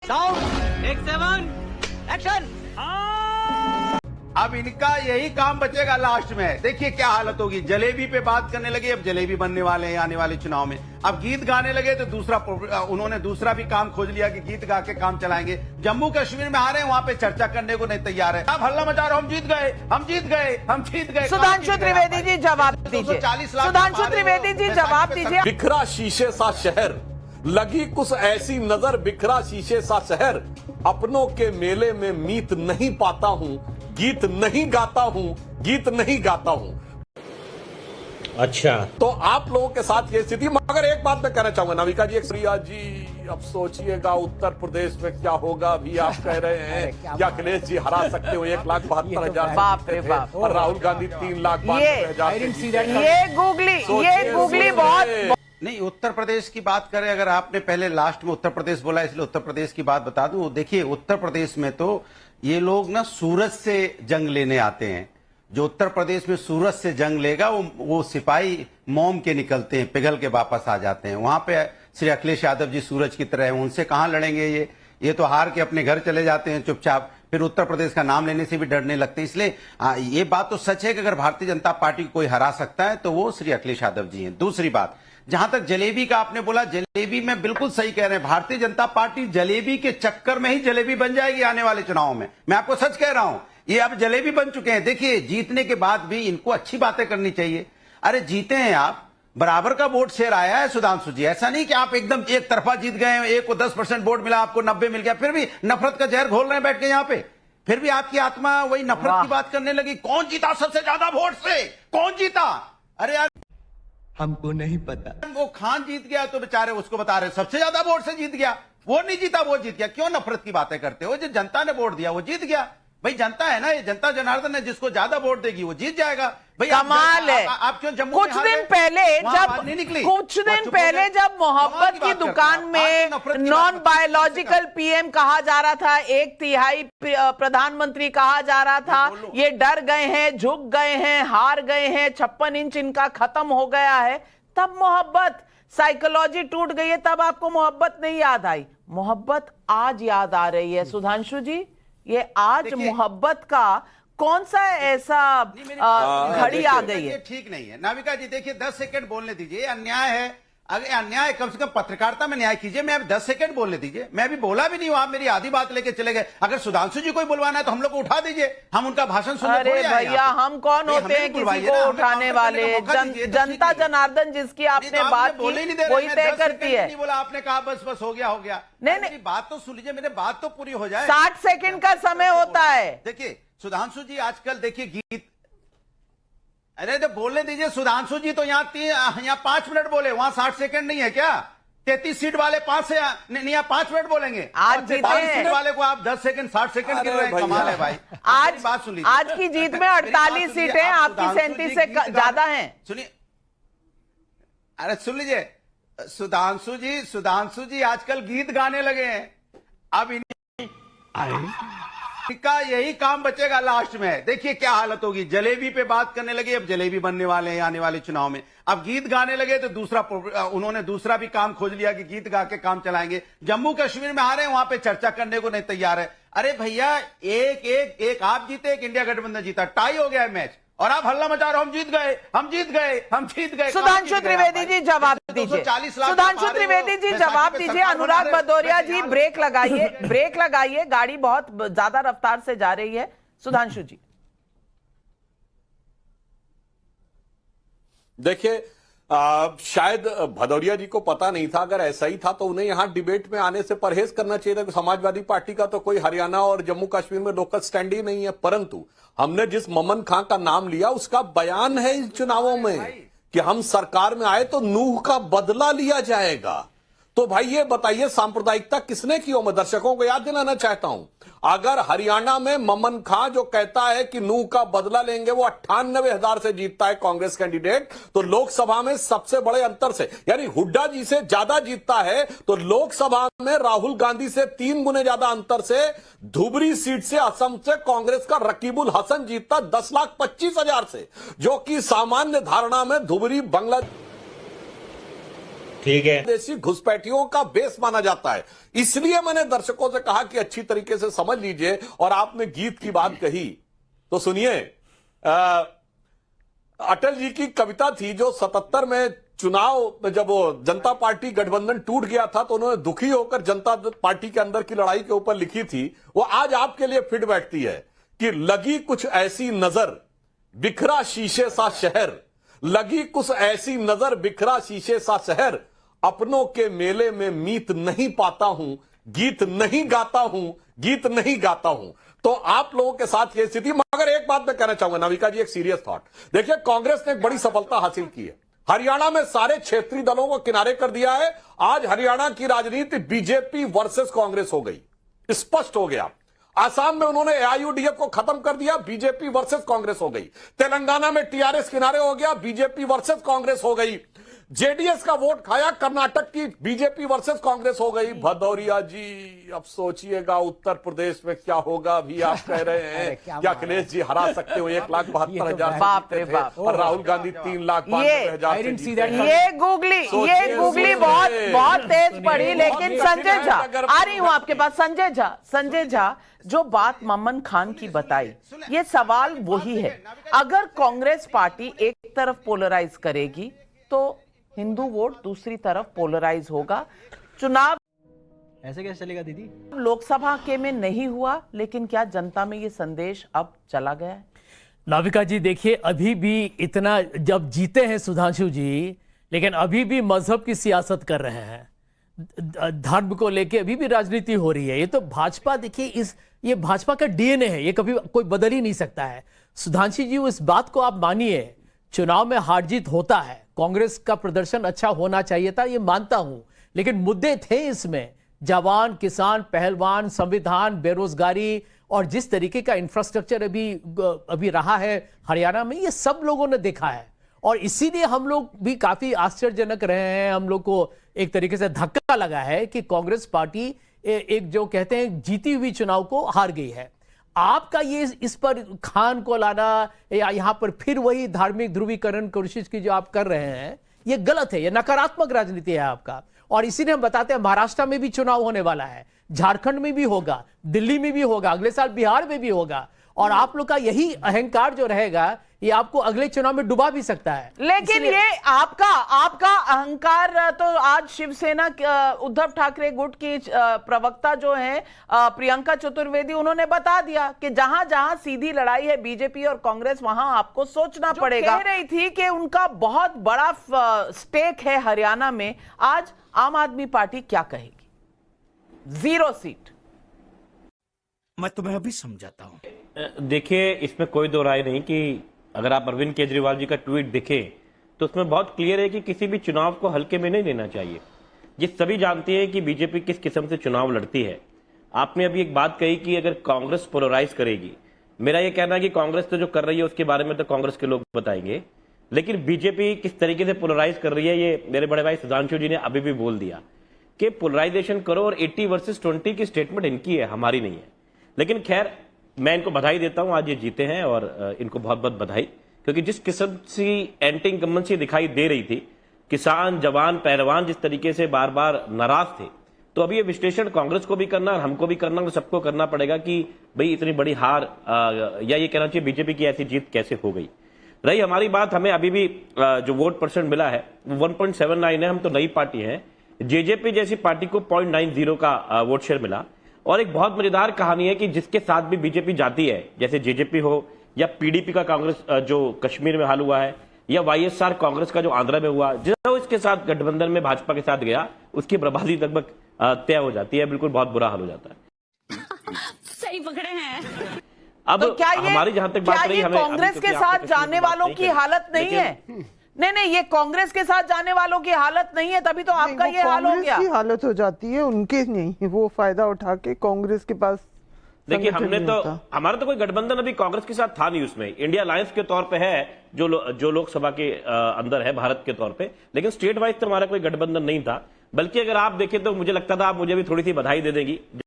Sound take 7 action. अब इनका यही काम बचेगा लास्ट में। देखिए क्या हालत होगी। जलेबी पे बात करने लगे, अब जलेबी बनने वाले हैं आने वाले चुनाव में। अब गीत गाने लगे तो उन्होंने दूसरा भी काम खोज लिया कि गीत गा के काम चलाएंगे। जम्मू कश्मीर में आ रहे हैं, वहां पे चर्चा करने को नहीं तैयार है। आप हल्ला मचा रहे हो, हम जीत गए, हम जीत गए, हम जीत गए। सुधांशु त्रिवेदी जी जवाब दीजिए। 40 लाख सुधांशु त्रिवेदी जी जवाब दीजिए। बिखरा शीशे सा शहर, लगी कुछ ऐसी नजर, बिखरा शीशे सा शहर, अपनों के मेले में मीत नहीं पाता हूं, गीत नहीं गाता हूं, गीत नहीं गाता हूं। अच्छा, तो आप लोगों के साथ ये स्थिति। मगर एक बात मैं कहना चाहूंगा नाविका जी, प्रिया जी, अब सोचिएगा उत्तर प्रदेश में क्या होगा। अभी आप कह रहे हैं कि अखिलेश जी हरा सकते हो 1,72,000, बाप रे बाप। और राहुल गांधी 3,92,000। ये गूगली बहुत नहीं, उत्तर प्रदेश की बात करें, अगर आपने पहले लास्ट में उत्तर प्रदेश बोला इसलिए उत्तर प्रदेश की बात बता दूं। देखिए उत्तर प्रदेश में तो ये लोग ना सूरज से जंग लेने आते हैं। जो उत्तर प्रदेश में सूरज से जंग लेगा वो सिपाही मोम के निकलते हैं, पिघल के वापस आ जाते हैं। वहां पे श्री अखिलेश यादव जी सूरज की तरह हैं, उनसे कहां लड़ेंगे ये तो हार के अपने घर चले जाते हैं चुपचाप, फिर उत्तर प्रदेश का नाम लेने से भी डरने लगते हैं। इसलिए ये बात तो सच है कि अगर भारतीय जनता पार्टी को कोई हरा सकता है तो वो श्री अखिलेश यादव जी हैं। दूसरी बात, जहां तक जलेबी का आपने बोला, जलेबी में बिल्कुल सही कह रहे हैं। भारतीय जनता पार्टी जलेबी के चक्कर में ही जलेबी बन जाएगी आने वाले चुनाव में। मैं आपको सच कह रहा हूं, ये अब जलेबी बन चुके हैं। देखिए जीतने के बाद भी इनको अच्छी बातें करनी चाहिए। अरे जीते हैं आप, बराबर का वोट शेयर आया है सुधांशु जी। ऐसा नहीं कि आप एकदम एक तरफा जीत गए, एक को 10% वोट मिला, आपको 90 मिल गया, फिर भी नफरत का जहर घोल रहे हैं बैठ के यहां पे। फिर भी आपकी आत्मा वही नफरत की बात करने लगी। कौन जीता सबसे ज्यादा वोट से, कौन जीता? अरे यार हमको नहीं पता। वो खान जीत गया तो बेचारे उसको बता रहे सबसे ज्यादा वोट से जीत गया। वो नहीं जीता, वो जीत गया। क्यों नफरत की बातें करते हो? जो जनता ने वोट दिया वो जीत गया। भाई जनता है ना, ये जनता जनार्दन है, जिसको ज्यादा वोट देगी वो जीत जाएगा। भाई कमाल है। आप क्यों जम्मू कुछ दिन पहले जब मोहब्बत की दुकान में नॉन बायोलॉजिकल पीएम कहा जा रहा था, 1/3 प्रधानमंत्री कहा जा रहा था, ये डर गए हैं, झुक गए हैं, हार गए हैं, 56 इंच इनका खत्म हो गया है, तब मोहब्बत साइकोलॉजी टूट गई है, तब आपको मोहब्बत नहीं याद आई। मोहब्बत आज याद आ रही है। सुधांशु जी, ये आज मोहब्बत का कौन सा ऐसा घड़ी आ गई है? ठीक नहीं है नाविका जी। देखिए 10 सेकंड बोलने दीजिए, अन्याय है। अगर अन्याय, कम से कम पत्रकारिता में न्याय कीजिए। मैं अब 10 सेकंड बोलने दीजिए। मैं अभी बोला भी नहीं हूं, आप मेरी आधी बात लेके चले गए। अगर सुधांशु जी को बुलवाना है तो हम लोग को उठा दीजिए, हम उनका भाषण सुनने। अरे भैया, हम कौन होते हैं किसी को उठाने वाले? जनता जनार्दन जिसकी आपने बात की वही तय करती है। नहीं बोला आपने, कहा बस बस हो गया हो गया। नहीं, बात तो सुन लीजिए, मेरे बात तो पूरी हो जाए। 60 सेकंड का समय होता है। देखिए सुधांशु जी आजकल देखिए गीत, अरे तो बोलने दीजिए। सुधांशु जी तो यहाँ 5 मिनट बोले, वहां 60 सेकंड नहीं है क्या? 33 सीट वाले 5 मिनट बोलेंगे। आज जीते हैं। सीट वाले को आप 10 सेकंड 60 सेकंड गिन रहे हैं। कमाल है भाई। आज बात सुन लीजिए। आज की जीत में 48 सीटें आपकी 37 से ज्यादा हैं। सुनिए, अरे सुन लीजिए। सुधांशु जी आजकल गीत गाने लगे हैं। अब इनका यही काम बचेगा लास्ट में। देखिए क्या हालत होगी। जलेबी पे बात करने लगे, अब जलेबी बनने वाले हैं आने वाले चुनाव में। अब गीत गाने लगे तो उन्होंने दूसरा भी काम खोज लिया कि गीत गा के काम चलाएंगे। जम्मू कश्मीर में आ रहे हैं, वहां पे चर्चा करने को नहीं तैयार है। अरे भैया, एक आप जीते, एक इंडिया गठबंधन जीता, टाई हो गया है मैच, और आप हल्ला मचा रहे हो हम जीत गए, हम जीत गए, हम जीत गए। सुधांशु त्रिवेदी जी जवाब दीजिए। सुधांशु त्रिवेदी जी जवाब दीजिए। अनुराग भदौरिया जी ब्रेक लगाइए, ब्रेक लगाइए, गाड़ी बहुत ज्यादा रफ्तार से जा रही है। सुधांशु जी देखिए, शायद भदौरिया जी को पता नहीं था। अगर ऐसा ही था तो उन्हें यहां डिबेट में आने से परहेज करना चाहिए था। समाजवादी पार्टी का तो कोई हरियाणा और जम्मू कश्मीर में लोकल स्टैंड ही नहीं है। परंतु हमने जिस ममन खां का नाम लिया, उसका बयान है इन चुनावों में कि हम सरकार में आए तो नूह का बदला लिया जाएगा। तो भाई ये बताइए, सांप्रदायिकता किसने की हो? मैं दर्शकों को याद दिलाना चाहता हूं, अगर हरियाणा में ममन खां जो कहता है कि नूह का बदला लेंगे, वो 98,000 से जीतता है कांग्रेस कैंडिडेट, तो लोकसभा में सबसे बड़े अंतर से, यानी हुड्डा जी से ज्यादा जीतता है, तो लोकसभा में राहुल गांधी से 3 गुने ज्यादा अंतर से धुबरी सीट से असम से कांग्रेस का रकीबुल हसन जीतता 10,25,000 से, जो कि सामान्य धारणा में धुबरी बांग्लादेश ठीक है। देशी घुसपैठियों का बेस माना जाता है। इसलिए मैंने दर्शकों से कहा कि अच्छी तरीके से समझ लीजिए। और आपने गीत की बात कही तो सुनिए, अटल जी की कविता थी जो 77 में चुनाव, जब वो जनता पार्टी गठबंधन टूट गया था तो उन्होंने दुखी होकर जनता पार्टी के अंदर की लड़ाई के ऊपर लिखी थी। वो आज आपके लिए फिट बैठती है कि लगी कुछ ऐसी नजर बिखरा शीशे सा शहर, लगी कुछ ऐसी नजर बिखरा शीशे सा शहर, अपनों के मेले में मीत नहीं पाता हूं, गीत नहीं गाता हूं, गीत नहीं गाता हूं। तो आप लोगों के साथ ये स्थिति। मगर एक बात मैं कहना चाहूंगा नाविका जी, एक सीरियस थॉट। देखिए, कांग्रेस ने एक बड़ी सफलता हासिल की है। हरियाणा में सारे क्षेत्रीय दलों को किनारे कर दिया है। आज हरियाणा की राजनीति बीजेपी वर्सेस कांग्रेस हो गई, स्पष्ट हो गया। आसाम में उन्होंने एआईयूडीएफ को खत्म कर दिया, बीजेपी वर्सेस कांग्रेस हो गई। तेलंगाना में टीआरएस किनारे हो गया, बीजेपी वर्सेस कांग्रेस हो गई। जेडीएस का वोट खाया, कर्नाटक की बीजेपी वर्सेस कांग्रेस हो गई। भदौरिया जी, अब सोचिएगा उत्तर प्रदेश में क्या होगा। अभी आप कह रहे हैं कि अखिलेश जी हरा सकते हो, 1,72,000 बाप रे बाप। और राहुल गांधी 3,92,000। ये गूगली बहुत तेज पड़ी। लेकिन संजय झा, आ रही हूं आपके पास। संजय झा, जो बात ममन खान की बताई, ये सवाल वही है। अगर कांग्रेस पार्टी एक तरफ पोलराइज करेगी तो हिंदू वोट दूसरी तरफ पोलराइज होगा। चुनाव ऐसे कैसे चलेगा दीदी? लोकसभा के में नहीं हुआ, लेकिन क्या जनता में ये संदेश अब चला गया है? नाविका जी, देखिए, अभी भी इतना जब जीते हैं सुधांशु जी, लेकिन अभी भी मजहब की सियासत कर रहे हैं, धर्म को लेके अभी भी राजनीति हो रही है। ये तो भाजपा, देखिए, ये भाजपा का डीएनए है, ये कभी कोई बदल ही नहीं सकता है। सुधांशु जी, इस बात को आप मानिए, चुनाव में हार जीत होता है, कांग्रेस का प्रदर्शन अच्छा होना चाहिए था, ये मानता हूं, लेकिन मुद्दे थे इसमें, जवान, किसान, पहलवान, संविधान, बेरोजगारी और जिस तरीके का इंफ्रास्ट्रक्चर अभी रहा है हरियाणा में, ये सब लोगों ने देखा है। और इसीलिए हम लोग भी काफी आश्चर्यजनक रहे हैं। हम लोग को एक तरीके से धक्का लगा है कि कांग्रेस पार्टी एक, जो कहते हैं, जीती हुई चुनाव को हार गई है। आपका ये इस पर खान को लाना या यहां पर फिर वही धार्मिक ध्रुवीकरण कोशिश की जो आप कर रहे हैं, ये गलत है, ये नकारात्मक राजनीति है आपका। और इसीलिए हम बताते हैं, महाराष्ट्र में भी चुनाव होने वाला है, झारखंड में भी होगा, दिल्ली में भी होगा, अगले साल बिहार में भी होगा। और आप लोग का यही अहंकार जो रहेगा, ये आपको अगले चुनाव में डुबा भी सकता है। लेकिन ये आपका अहंकार तो आज शिवसेना, उद्धव ठाकरे गुट की प्रवक्ता जो है प्रियंका चतुर्वेदी, उन्होंने बता दिया कि जहां जहां सीधी लड़ाई है बीजेपी और कांग्रेस, वहां आपको सोचना पड़ेगा। कह रही थी कि उनका बहुत बड़ा स्टेक है हरियाणा में। आज आम आदमी पार्टी क्या कहेगी? 0 सीट। मैं तुम्हें अभी समझाता हूं। देखिए, इसमें कोई दो राय नहीं कि अगर आप अरविंद केजरीवाल जी का ट्वीट देखें तो उसमें बहुत क्लियर है कि किसी भी चुनाव को हल्के में नहीं लेना चाहिए। ये सभी जानते हैं कि बीजेपी किस किस्म से चुनाव लड़ती है। आपने अभी एक बात कही कि अगर कांग्रेस पोलराइज करेगी, मेरा यह कहना है कि कांग्रेस तो जो कर रही है उसके बारे में तो कांग्रेस के लोग बताएंगे, लेकिन बीजेपी किस तरीके से पोलराइज कर रही है, ये मेरे बड़े भाई सुधांशु जी ने अभी भी बोल दिया कि पोलराइजेशन करो। और 80 वर्सेस 20 की स्टेटमेंट इनकी है, हमारी नहीं है। लेकिन खैर, मैं इनको बधाई देता हूं, आज ये जीते हैं और इनको बहुत बहुत बधाई, क्योंकि जिस किस्म की एंटी इनकम्बेंसी दिखाई दे रही थी, किसान, जवान, पहलवान जिस तरीके से बार बार नाराज थे, तो अभी ये विश्लेषण कांग्रेस को भी करना और हमको भी करना और सबको करना पड़ेगा कि भाई इतनी बड़ी हार, या ये कहना चाहिए बीजेपी की ऐसी जीत कैसे हो गई। रही हमारी बात, हमें अभी भी जो वोट परसेंट मिला है वो 1.79 है। हम तो नई पार्टी हैं। जेजेपी जैसी पार्टी को 0.90 का वोट शेयर मिला। और एक बहुत मजेदार कहानी है कि जिसके साथ भी बीजेपी जाती है, जैसे जेजेपी हो या पीडीपी का कांग्रेस जो कश्मीर में हाल हुआ है, या वाईएसआर कांग्रेस का जो आंध्र में हुआ, जो इसके साथ गठबंधन में भाजपा के साथ गया, उसकी बर्बादी लगभग तय हो जाती है। बिल्कुल बहुत बुरा हाल हो जाता है। सही पकड़े हैं। अब तो क्या ये, हमारी जहां तक बात रही, हमें कांग्रेस के साथ जाने वालों की हालत नहीं है? नहीं, ये कांग्रेस के साथ जाने वालों की हालत नहीं है, तभी तो आपका ये हाल हो गया। कांग्रेस की हालत हो जाती है, उनके नहीं, वो फायदा उठा के कांग्रेस के पास। देखिए, हमने तो, हमारा तो कोई गठबंधन अभी कांग्रेस के साथ था नहीं। उसमें इंडिया अलायंस के तौर पे है, जो लोकसभा के अंदर है भारत के तौर पे, लेकिन स्टेट वाइज तो हमारा कोई गठबंधन नहीं था। बल्कि अगर आप देखें तो मुझे लगता था आप मुझे भी थोड़ी सी बधाई दे देंगी।